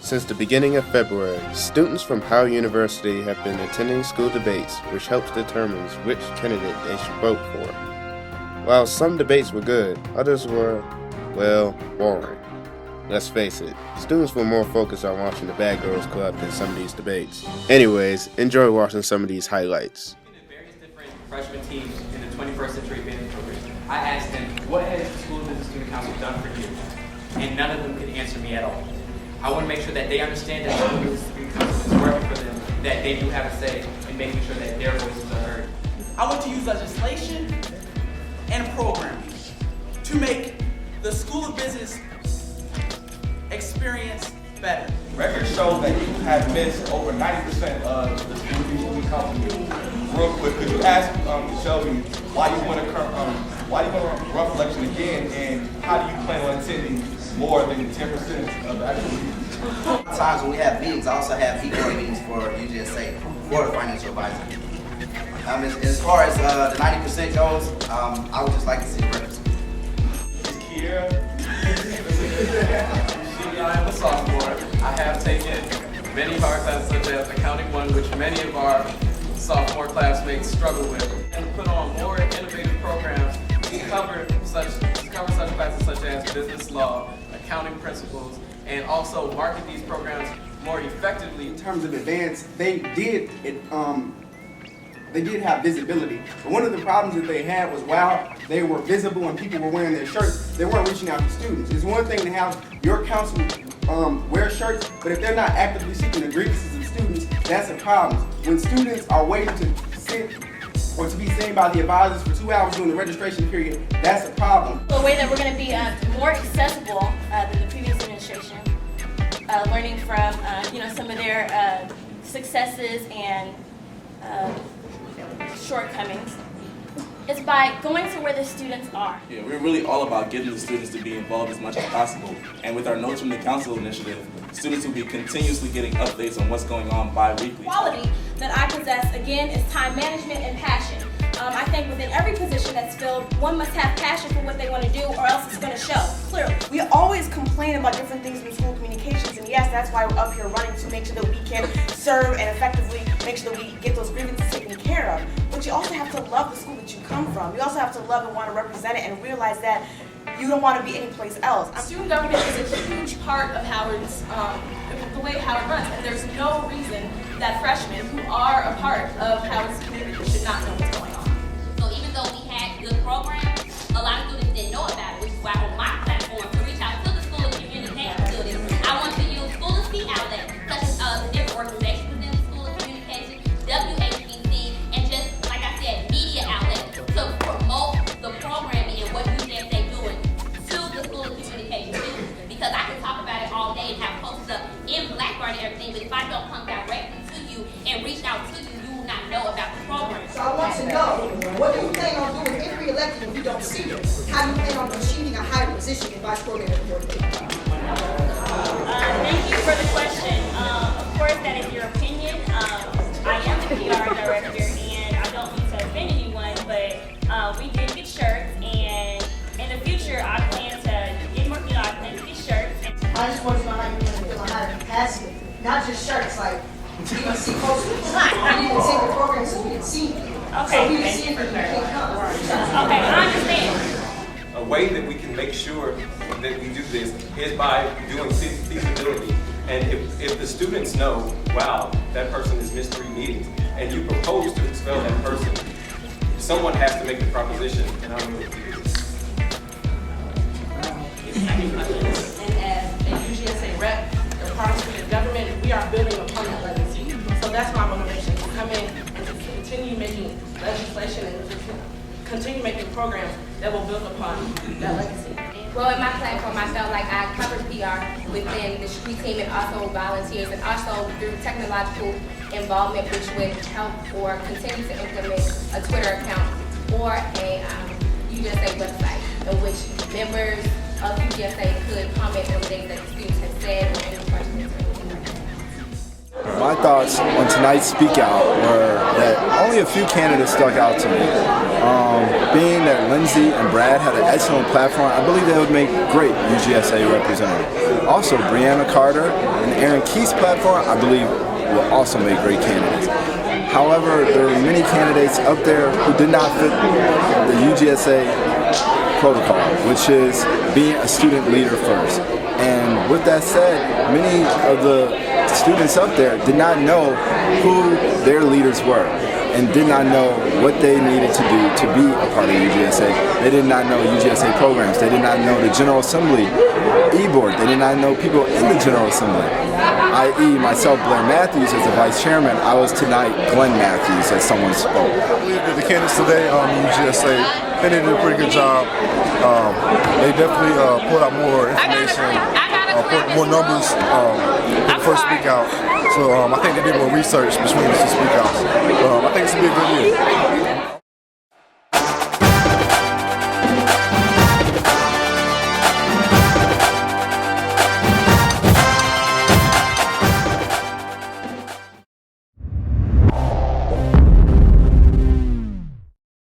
Since the beginning of February, students from Howard University have been attending school debates, which helps determine which candidate they should vote for. While some debates were good, others were, well, boring. Let's face it, students were more focused on watching the Bad Girls Club than some of these debates. Anyways, enjoy watching some of these highlights. Various different freshman teams in the 21st Century Advantage program. I asked them, what has the School Business Student Council done for you? And none of them could answer me at all. I want to make sure that they understand that the School Business Student Council is working for them, that they do have a say in making sure that their voices are heard. I want to use legislation and programming to make the School of Business experience better. Records show that you have missed over 90% of the School Council meetings. Real quick, could you ask Shelby why you want to run for election again, and how do you plan on attending more than 10% of the actual meetings? Sometimes when we have meetings, I also have e-board meetings for UGSA, for the financial advisor. As far as the 90% goes, I would just like to see the records. I am a sophomore. I have taken many of our classes such as Accounting 1, which many of our sophomore classmates struggle with, and put on more innovative programs to cover such classes such as business law, accounting principles, and also market these programs more effectively. In terms of advance, they did have visibility. But one of the problems that they had was while they were visible and people were wearing their shirts, they weren't reaching out to students. It's one thing to have your council wear shirts, but if they're not actively seeking the grievances of students, that's a problem. When students are waiting to sit or to be seen by the advisors for 2 hours during the registration period, that's a problem. A way that we're going to be more accessible than the previous administration, learning from some of their successes and shortcomings, is by going to where the students are. Yeah, we're really all about getting the students to be involved as much as possible. And with our Notes from the Council initiative, students will be continuously getting updates on what's going on bi-weekly. Quality that I possess, again, is time management and passion. I think within every position that's filled, one must have passion for what they want to do, or else it's going to show, clearly. We always complain about different things in school communications, and yes, that's why we're up here running to make sure that we can serve and effectively make sure that we get those grievances taken care of. But you also have to love the school that you come from. You also have to love and want to represent it and realize that you don't want to be anyplace else. Student government is a huge part of Howard's, the way Howard runs, and there's no reason that freshmen who are a part of Howard's community should not know what's going on. So even though we had good programs, a lot of students didn't know about it, which is why on my platform to reach out to the School of Communication students, I want to use school of speak outlets such as the different organizations within the School of Communication, WHBC, and just, like I said, media outlets to promote the programming and what UGSA doing to the School of Communication students. Because I can talk about it all day and have posters up in Blackboard and everything, but if I don't come directly to you and reach out to you, you will not know about the program. So I want to know, what do you plan on doing if re-elected if you don't see it? How do you plan on achieving a higher position in vice program at Fort Pitt? Thank you for the question. Of course, that is your opinion. I am the PR director, and I don't mean to offend anyone, but we did get shirts, and in the future, I plan to get more, I plan to get shirts. I just want to know how you're going to feel on how to capacity, not just shirts, like we can see posters. We didn't take the program so we can see it. Okay, so we can thank see you it for and we can come. Okay, I understand. A way that we can make sure that we do this is by doing feasibility. And if the students know, wow, that person has missed 3 meetings, and you propose to expel that person, someone has to make the proposition, and I'm going to do this. And as a UGSA rep, or part of student government, we are building upon that legacy. So that's my motivation, to come in and to continue making legislation and to continue making programs that will build upon that legacy. Well, in my platform, I felt like I covered PR within the street team and also volunteers, and also through technological involvement, which would help or continue to implement a Twitter account or a UGSA website, in which members of UGSA could comment on things that the students have said or any questions or anything like that. My thoughts on tonight's speak out were that only a few candidates stuck out to me. Being that Lindsay and Brad had an excellent platform. I believe they would make great UGSA representatives. Also, Brianna Carter and Aaron Keith's platform, I believe, will also make great candidates. However, there are many candidates up there who did not fit the UGSA protocol, which is being a student leader first. And with that said, many of the students up there did not know who their leaders were and did not know what they needed to do to be a part of UGSA. They did not know UGSA programs. They did not know the General Assembly e-board. They did not know people in the General Assembly, i.e. myself, Blair Matthews, as the vice chairman. I was tonight Glenn Matthews, as someone spoke. I believe that the candidates today on UGSA, they did a pretty good job. They definitely put out more information, put more numbers in the first speak out. So I think they did more research between the two speak outs. I think it's going to be a good year.